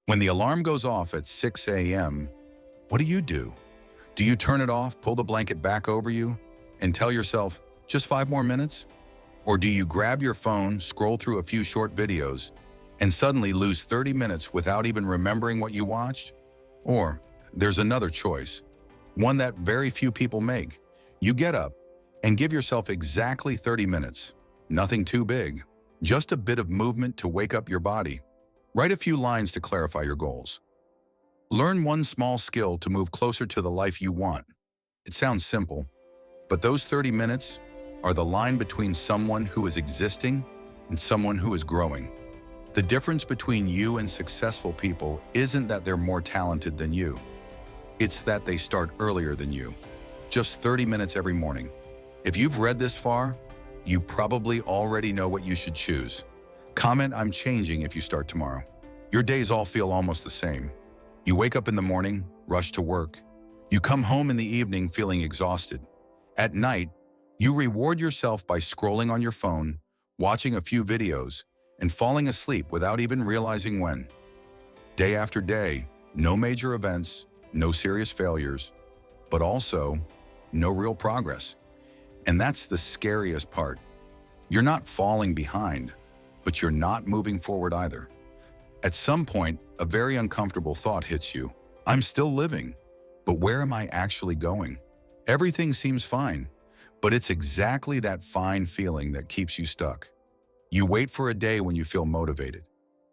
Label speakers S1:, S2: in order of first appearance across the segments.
S1: When the alarm goes off at 6 a.m., what do? Do you turn it off, pull the blanket back over you, and tell yourself, just 5 more minutes? Or do you grab your phone, scroll through a few short videos, and suddenly lose 30 minutes without even remembering what you watched? Or there's another choice, one that very few people make. You get up and give yourself exactly 30 minutes. Nothing too big, just a bit of movement to wake up your body. Write a few lines to clarify your goals. Learn one small skill to move closer to the life you want. It sounds simple, but those 30 minutes are the line between someone who is existing and someone who is growing. The difference between you and successful people isn't that they're more talented than you. It's that they start earlier than you. Just 30 minutes every morning. If you've read this far, you probably already know what you should choose. Comment "I'm changing" if you start tomorrow. Your days all feel almost the same. You wake up in the morning, rush to work. You come home in the evening feeling exhausted. At night, you reward yourself by scrolling on your phone, watching a few videos, and falling asleep without even realizing when. Day after day, no major events, no serious failures, but also no real progress. And that's the scariest part. You're not falling behind, but you're not moving forward either. At some point, a very uncomfortable thought hits you. I'm still living, but where am I actually going? Everything seems fine, but it's exactly that fine feeling that keeps you stuck. You wait for a day when you feel motivated.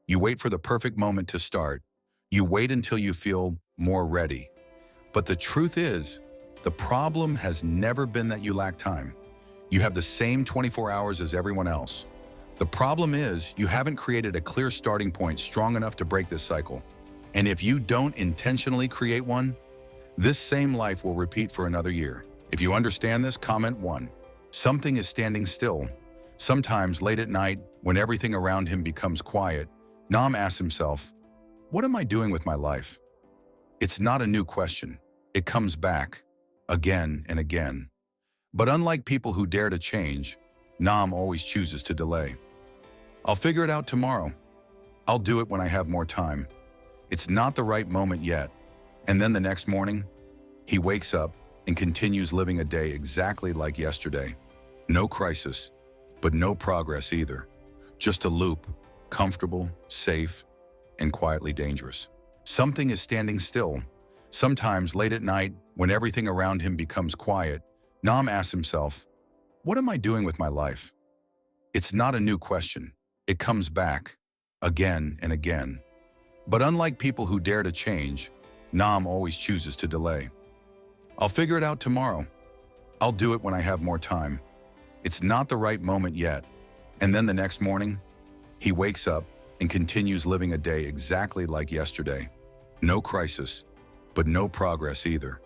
S1: You wait for the perfect moment to start. You wait until you feel more ready. But the truth is, the problem has never been that you lack time. You have the same 24 hours as everyone else. The problem is you haven't created a clear starting point strong enough to break this cycle. And if you don't intentionally create one, this same life will repeat for another year. If you understand this, comment 1. Something is standing still. Sometimes late at night, when everything around him becomes quiet, Nam asks himself, what am I doing with my life? It's not a new question. It comes back again and again. But unlike people who dare to change, Nam always chooses to delay. I'll figure it out tomorrow. I'll do it when I have more time. It's not the right moment yet. And then the next morning, he wakes up and continues living a day exactly like yesterday. No crisis, but no progress either. Just a loop, comfortable, safe, and quietly dangerous. Something is standing still. Sometimes late at night, when everything around him becomes quiet, Nam asks himself, what am I doing with my life? It's not a new question. It comes back again and again. But unlike people who dare to change, Nam always chooses to delay. I'll figure it out tomorrow. I'll do it when I have more time. It's not the right moment yet. And then the next morning, he wakes up and continues living a day exactly like yesterday. No crisis, but no progress either.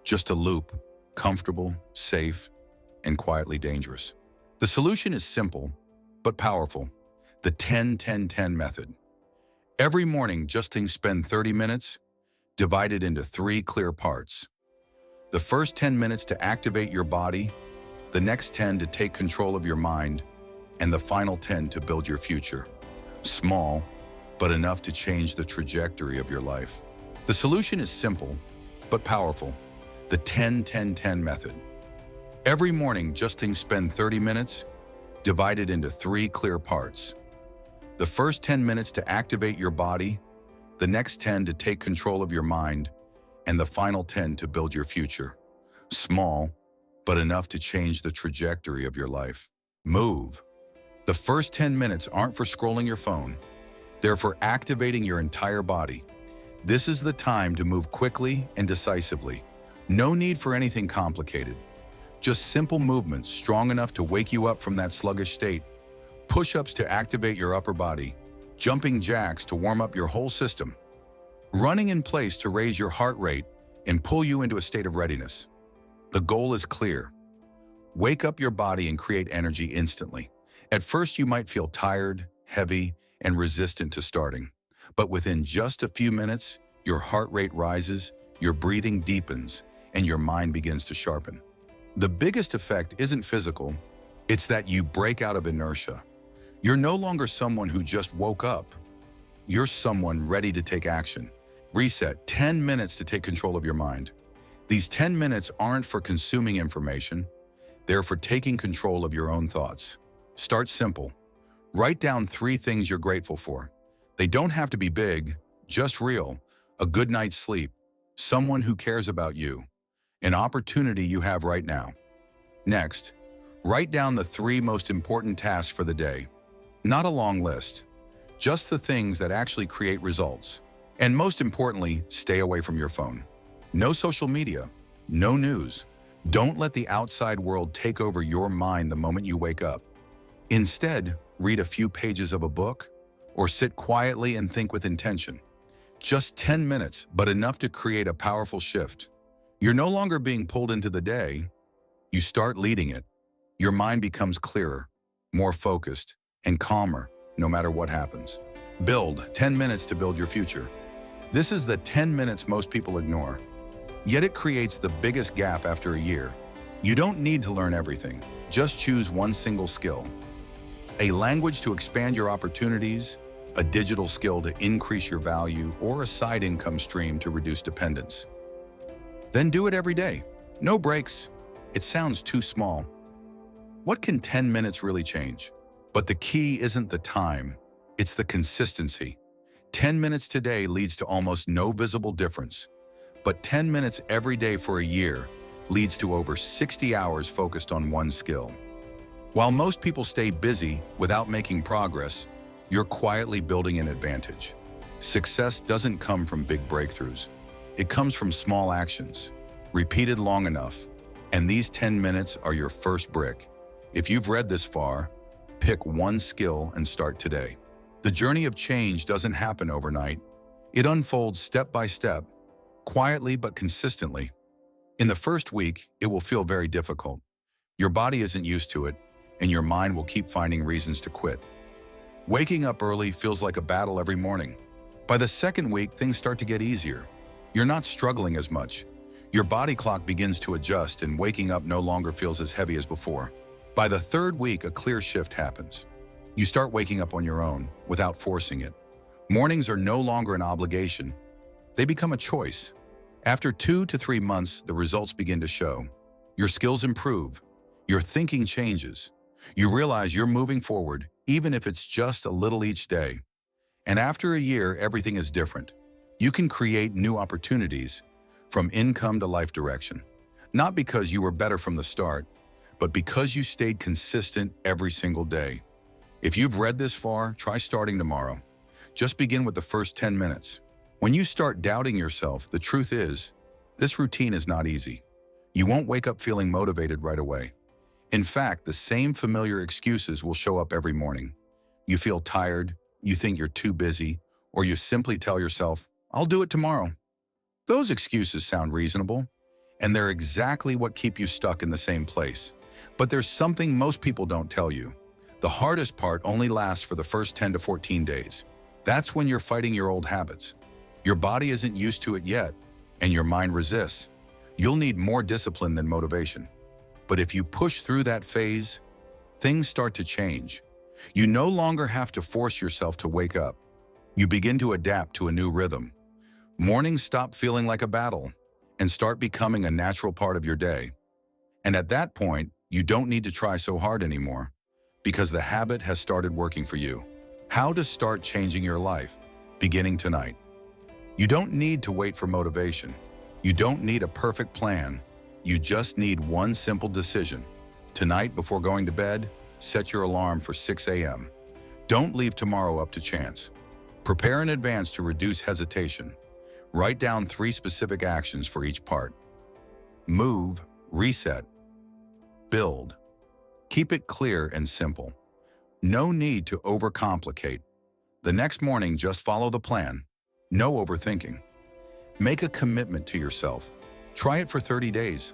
S1: Just a loop, comfortable, safe, and quietly dangerous. The solution is simple, but powerful. The 10-10-10 method. Every morning, just spend 30 minutes, divided into 3 clear parts. The first 10 minutes to activate your body, the next 10 to take control of your mind, and the final 10 to build your future. Small, but enough to change the trajectory of your life. The solution is simple, but powerful. The 10-10-10 method. Every morning, just spend 30 minutes, divided into 3 clear parts. The first 10 minutes to activate your body, the next 10 to take control of your mind, and the final 10 to build your future. Small, but enough to change the trajectory of your life. Move. The first 10 minutes aren't for scrolling your phone. They're for activating your entire body. This is the time to move quickly and decisively. No need for anything complicated. Just simple movements strong enough to wake you up from that sluggish state. Push-ups to activate your upper body. Jumping jacks to warm up your whole system. Running in place to raise your heart rate and pull you into a state of readiness. The goal is clear. Wake up your body and create energy instantly. At first, you might feel tired, heavy, and resistant to starting. But within just a few minutes, your heart rate rises, your breathing deepens, and your mind begins to sharpen. The biggest effect isn't physical, it's that you break out of inertia. You're no longer someone who just woke up. you're someone ready to take action. Reset, 10 minutes to take control of your mind. These 10 minutes aren't for consuming information, they're for taking control of your own thoughts. Start simple. Write down 3 things you're grateful for. They don't have to be big, just real. A good night's sleep, someone who cares about you, an opportunity you have right now. Next, write down the 3 most important tasks for the day. Not a long list, just the things that actually create results. And most importantly, stay away from your phone. No social media, no news. Don't let the outside world take over your mind the moment you wake up. Instead, read a few pages of a book or sit quietly and think with intention. Just 10 minutes, but enough to create a powerful shift. You're no longer being pulled into the day. You start leading it. Your mind becomes clearer, more focused, and calmer no matter what happens. Build 10 minutes to build your future. This is the 10 minutes most people ignore. Yet it creates the biggest gap after a year. You don't need to learn everything. Just choose one single skill. A language to expand your opportunities, a digital skill to increase your value, or a side income stream to reduce dependence. Then do it every day. No breaks. It sounds too small. What can 10 minutes really change? But the key isn't the time, it's the consistency. 10 minutes today leads to almost no visible difference, but 10 minutes every day for a year leads to over 60 hours focused on one skill. While most people stay busy without making progress, you're quietly building an advantage. Success doesn't come from big breakthroughs. It comes from small actions, repeated long enough, and these 10 minutes are your first brick. If you've read this far, pick one skill and start today. The journey of change doesn't happen overnight. It unfolds step by step, quietly but consistently. In the first week, it will feel very difficult. Your body isn't used to it, and your mind will keep finding reasons to quit. Waking up early feels like a battle every morning. By the second week, things start to get easier. You're not struggling as much. Your body clock begins to adjust, and waking up no longer feels as heavy as before. By the third week, a clear shift happens. You start waking up on your own, without forcing it. Mornings are no longer an obligation. They become a choice. After 2 to 3 months, the results begin to show. Your skills improve. Your thinking changes. You realize you're moving forward, even if it's just a little each day. And after a year, everything is different. You can create new opportunities, from income to life direction. Not because you were better from the start, but because you stayed consistent every single day. If you've read this far, try starting tomorrow. Just begin with the first 10 minutes. When you start doubting yourself, the truth is, this routine is not easy. You won't wake up feeling motivated right away. In fact, the same familiar excuses will show up every morning. You feel tired, you think you're too busy, or you simply tell yourself, I'll do it tomorrow. Those excuses sound reasonable, and they're exactly what keep you stuck in the same place. But there's something most people don't tell you. The hardest part only lasts for the first 10 to 14 days. That's when you're fighting your old habits. Your body isn't used to it yet, and your mind resists. You'll need more discipline than motivation. But if you push through that phase, things start to change. You no longer have to force yourself to wake up. You begin to adapt to a new rhythm. Mornings stop feeling like a battle and start becoming a natural part of your day. And at that point, you don't need to try so hard anymore, because the habit has started working for you. How to start changing your life, beginning tonight. You don't need to wait for motivation. You don't need a perfect plan. You just need one simple decision. Tonight, before going to bed, set your alarm for 6 a.m. Don't leave tomorrow up to chance. Prepare in advance to reduce hesitation. Write down 3 specific actions for each part. Move, reset, build. Keep it clear and simple. No need to overcomplicate. The next morning, just follow the plan. No overthinking. Make a commitment to yourself. Try it for 30 days.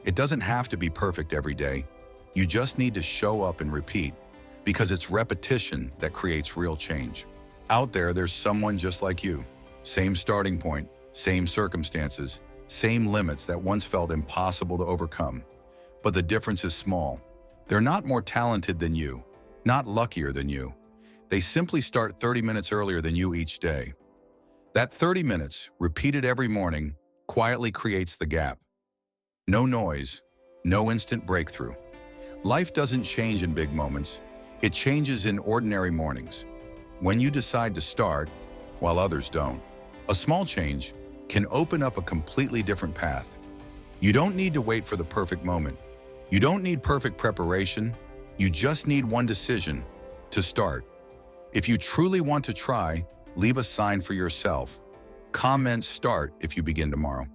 S1: It doesn't have to be perfect every day. You just need to show up and repeat, because it's repetition that creates real change. Out there's someone just like you. Same starting point, same circumstances, same limits that once felt impossible to overcome. But the difference is small. They're not more talented than you, not luckier than you. They simply start 30 minutes earlier than you each day. That 30 minutes, repeated every morning, quietly creates the gap. No noise, no instant breakthrough. Life doesn't change in big moments. It changes in ordinary mornings. When you decide to start, while others don't. A small change can open up a completely different path. You don't need to wait for the perfect moment. You don't need perfect preparation. You just need one decision to start. If you truly want to try, leave a sign for yourself. Comment "Start" if you begin tomorrow.